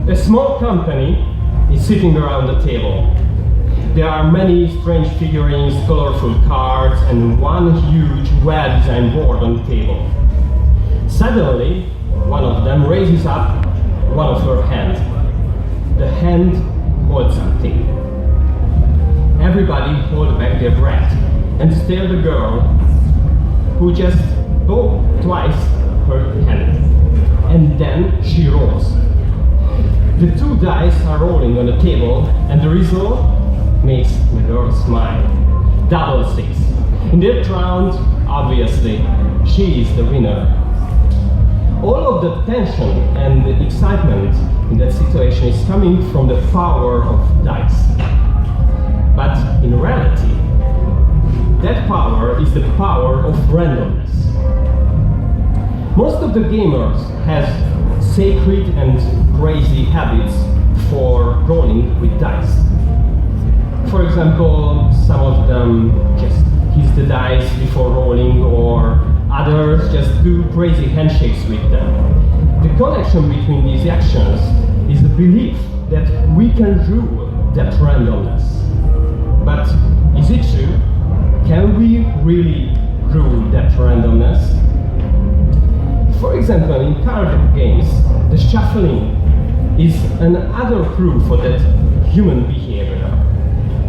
A small company is sitting around the table. There are many strange figurines, colorful cards, and one huge, well-designed board on the table. Suddenly, one of them raises up one of her hands. The hand holds something. Everybody hold back their breath and stare at the girl who just bowed twice her hand. And then she rolls. The two dice are rolling on the table, and the result makes the girl smile. Double six. In that round, obviously, she is the winner. All of the tension and the excitement in that situation is coming from the power of dice. But in reality, that power is the power of randomness. Most of the gamers have sacred and crazy habits for rolling with dice. For example, some of them just kiss the dice before rolling, or others just do crazy handshakes with them. The connection between these actions is the belief that we can rule that randomness. But is it true? Can we really rule that randomness? For example, in card games, the shuffling is another proof of that human behavior.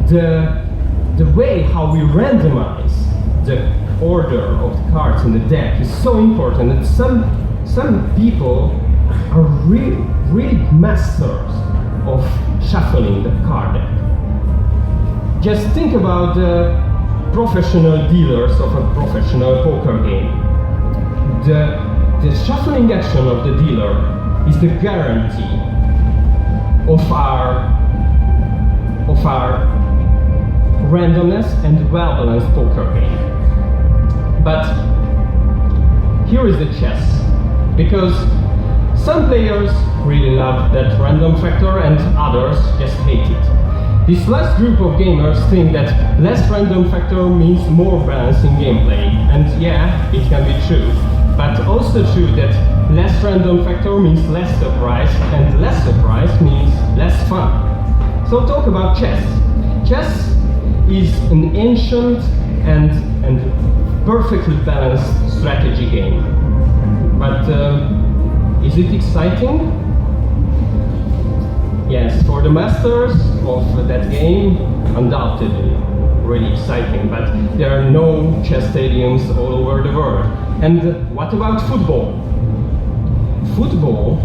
The way how we randomize the order of the cards in the deck is so important that some people are really masters of shuffling the card deck. Just think about the professional dealers of a professional poker game. The shuffling action of the dealer is the guarantee of our randomness and well-balanced poker game. But here is the chess, because some players really love that random factor and others just hate it. This last group of gamers think that less random factor means more balance in gameplay, and yeah, it can be true, but also true that less random factor means less surprise, and less surprise means less fun. So talk about chess. Chess is an ancient and perfectly balanced strategy game. But is it exciting? Yes, for the masters of that game, undoubtedly really exciting, but there are no chess stadiums all over the world. And what about football? Football,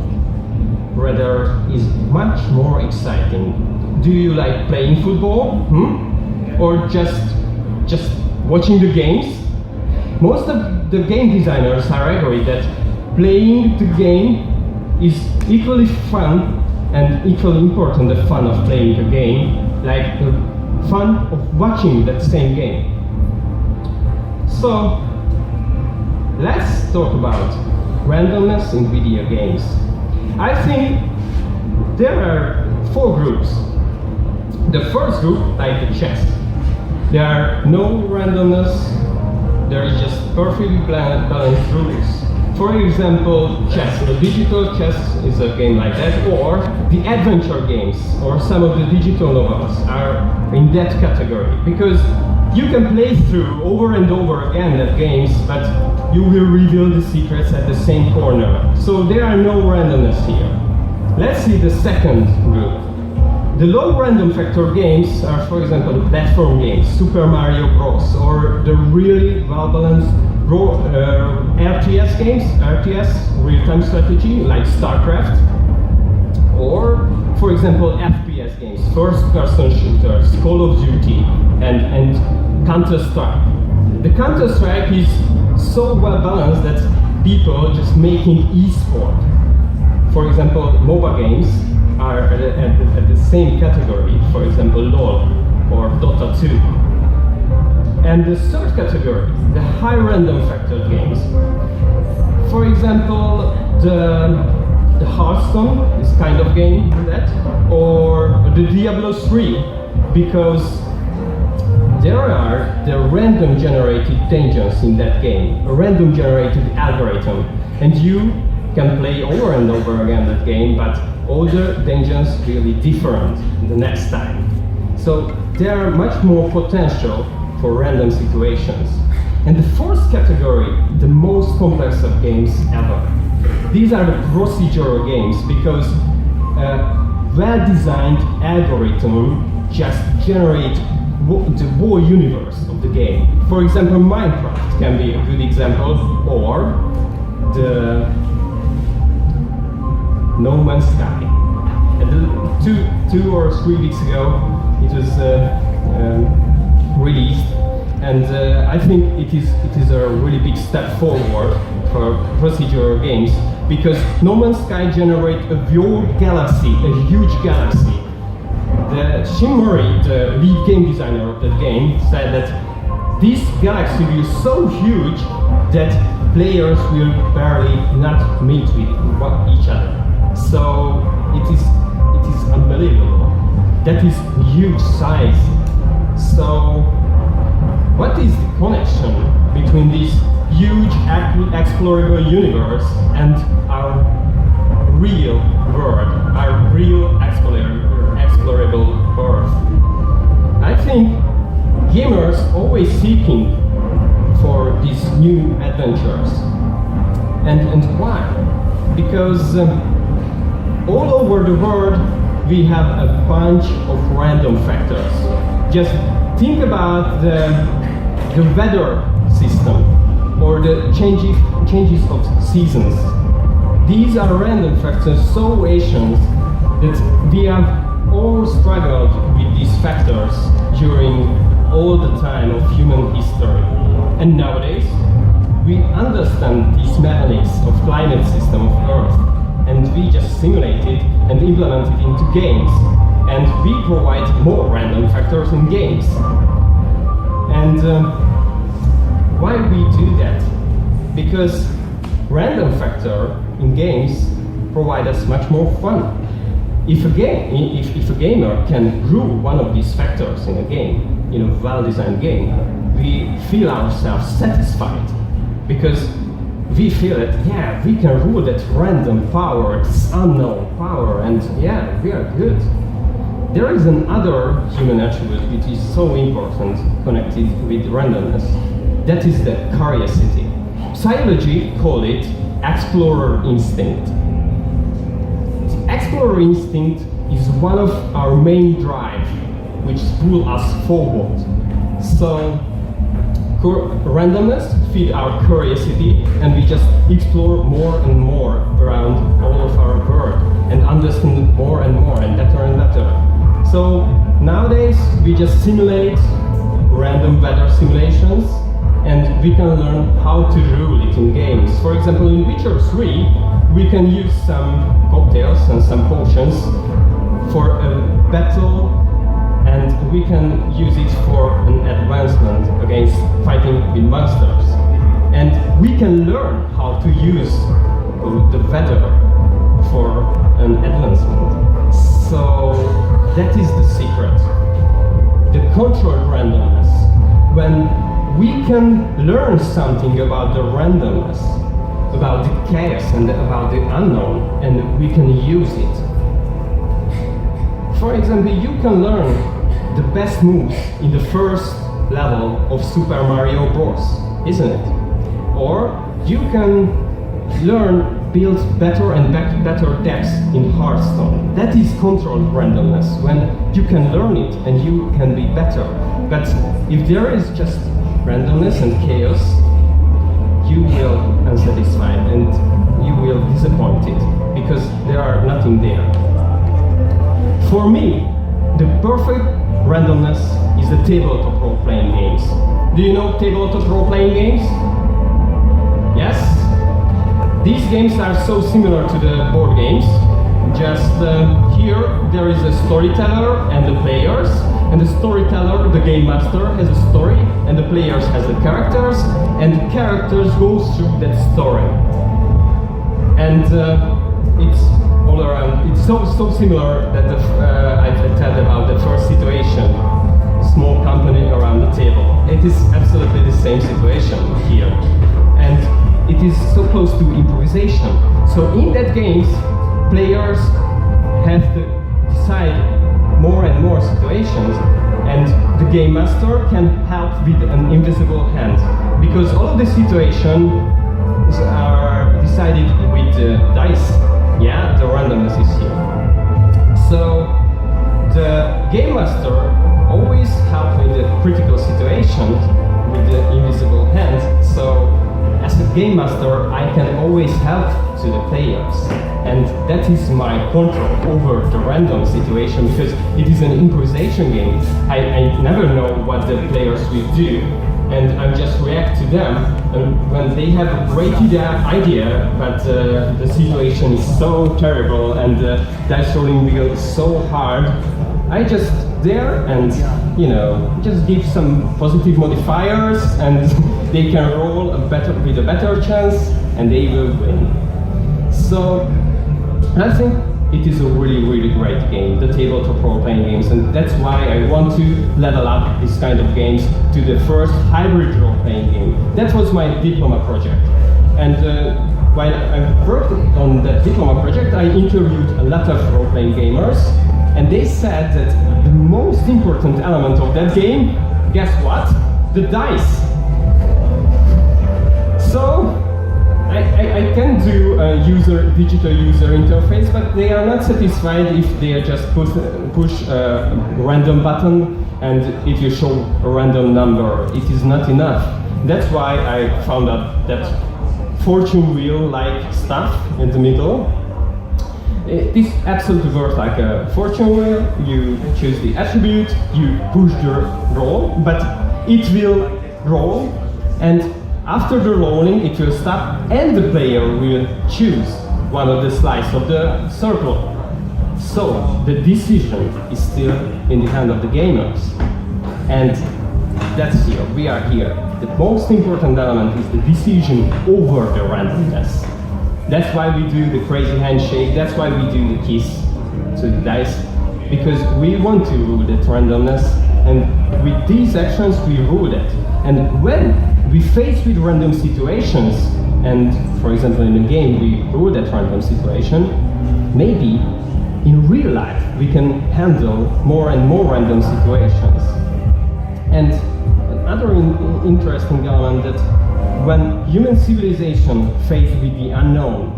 rather, is much more exciting. Do you like playing football? Or just watching the games? Most of the game designers are agree that playing the game is equally fun and equally important, the fun of playing the game, like the fun of watching that same game. So, let's talk about randomness in video games. I think there are 4 groups. The first group, like the chess. There are no randomness, there is just perfectly balanced rules. For example, chess. The digital chess is a game like that, or the adventure games, or some of the digital novels are in that category, because you can play through over and over again that games, but you will reveal the secrets at the same corner. So there are no randomness here. Let's see the second group. The low random factor games are, for example, the platform games, Super Mario Bros, or the really well-balanced RTS games, RTS, real-time strategy, like StarCraft, or, for example, FPS games, first-person shooters, Call of Duty, and Counter-Strike. The Counter-Strike is so well-balanced that people just making e-sport. For example, MOBA games are at the same category, for example, LoL or Dota 2. And the third category, the high random factor games. For example, the Hearthstone is kind of game that, or the Diablo 3, because there are the random generated dungeons in that game, a random generated algorithm, and you can play over and over again that game, but all the dungeons really different the next time. So there are much more potential for random situations. And the fourth category, the most complex of games ever. These are the procedural games because well-designed algorithm just generate the whole universe of the game. For example, Minecraft can be a good example, or the No Man's Sky. Two or 3 weeks ago, it was released, and I think it is a really big step forward for procedural games, because No Man's Sky generates a whole galaxy, a huge galaxy. Jim Murray, the lead game designer of that game, said that this galaxy will be so huge that players will barely not meet with each other. So it is unbelievable. That is huge size. So what is the connection between this huge explorable universe and our real world, our real explorable Earth? I think gamers always seeking for these new adventures. And why? Because all over the world we have a bunch of random factors. Just think about the weather system or the changes of seasons. These are random factors, situations that we have all struggled with these factors during all the time of human history. And nowadays, we understand these mechanics of climate system of Earth, and we just simulate it and implement it into games. And we provide more random factors in games. And why we do that? Because random factor in games provide us much more fun. If a gamer can rule one of these factors in a game, in a well-designed game, we feel ourselves satisfied, because we feel that, yeah, we can rule that random power, this unknown power, and yeah, we are good. There is another human attribute which is so important connected with randomness. That is the curiosity. Psychology call it explorer instinct. The explorer instinct is one of our main drive which pull us forward. So randomness feed our curiosity, and we just explore more and more around all of our world and understand more and more and better. So nowadays we just simulate random weather simulations, and we can learn how to rule it in games. For example, in Witcher 3 we can use some cocktails and some potions for a battle, and we can use it for an advancement against fighting with monsters. And we can learn how to use the weather for an advancement. So that is the secret. The controlled randomness. When we can learn something about the randomness, about the chaos and about the unknown, and we can use it. For example, you can learn the best moves in the first level of Super Mario Bros., isn't it? Or you can build better and better decks in Hearthstone. That is controlled randomness, when you can learn it and you can be better. But if there is just randomness and chaos, you will be unsatisfied and you will be disappointed, because there are nothing there. For me, the perfect randomness is the tabletop role-playing games. Do you know tabletop role-playing games? Yes? These games are so similar to the board games. Just here there is a storyteller and the players, and the storyteller, the game master, has a story, and the players has the characters, and the characters go through that story. And it's all around. It's so similar that I tell about the first situation, small company around the table. It is absolutely the same situation here, and it is so close to improvisation. So in that games, players have to decide more and more situations, and the game master can help with an invisible hand, because all of the situations are decided with the dice. Yeah, the randomness is here. So the game master always helps with the critical situations with the invisible hand. So as a game master, I can always help to the players, and that is my control over the random situation, because it is an improvisation game. I never know what the players will do, and I just react to them. And when they have a great idea, but the situation is so terrible and the dice rolling wheel is so hard, I just there and just give some positive modifiers, and they can roll with a better chance, and they will win. So I think it is a really, really great game, the tabletop role-playing games, and that's why I want to level up this kind of games to the first hybrid role-playing game. That was my diploma project. And while I worked on that diploma project, I interviewed a lot of role-playing gamers, and they said that the most important element of that game, guess what? The dice. So I can do a digital user interface, but they are not satisfied if they just push a random button and it will show a random number. It is not enough. That's why I found out that fortune wheel-like stuff in the middle. This absolutely works like a fortune wheel. You choose the attribute, you push the roll, but it will roll, and after the rolling it will stop, and the player will choose one of the slices of the circle. So the decision is still in the hand of the gamers, and that's here. We are here. The most important element is the decision over the randomness. That's why we do the crazy handshake, that's why we do the kiss to the dice, because we want to rule that randomness, and with these actions we rule it. And when we face with random situations, and for example in the game we rule that random situation, maybe in real life we can handle more and more random situations. And another interesting element that when human civilization faced with the unknown,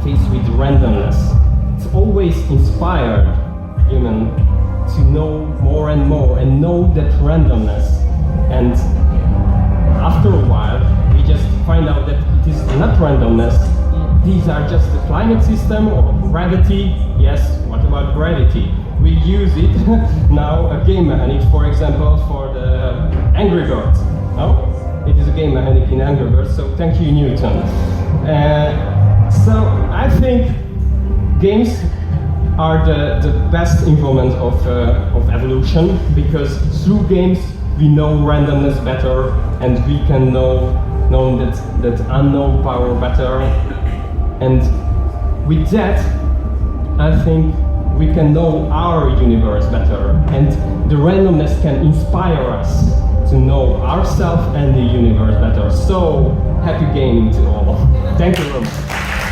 faced with randomness, it's always inspired human to know more and more and know that randomness. And after a while, we just find out that it is not randomness. These are just the climate system or gravity. Yes, what about gravity? We use it now, a game mechanic, for example, for the Angry Birds. No? It is a game mechanic in Angry Birds, so thank you, Newton. So I think games are the best involvement of evolution, because through games we know randomness better, and we can know that unknown power better. And with that, I think we can know our universe better, and the randomness can inspire us to know ourselves and the universe better. So, happy gaming to all. Thank you very much.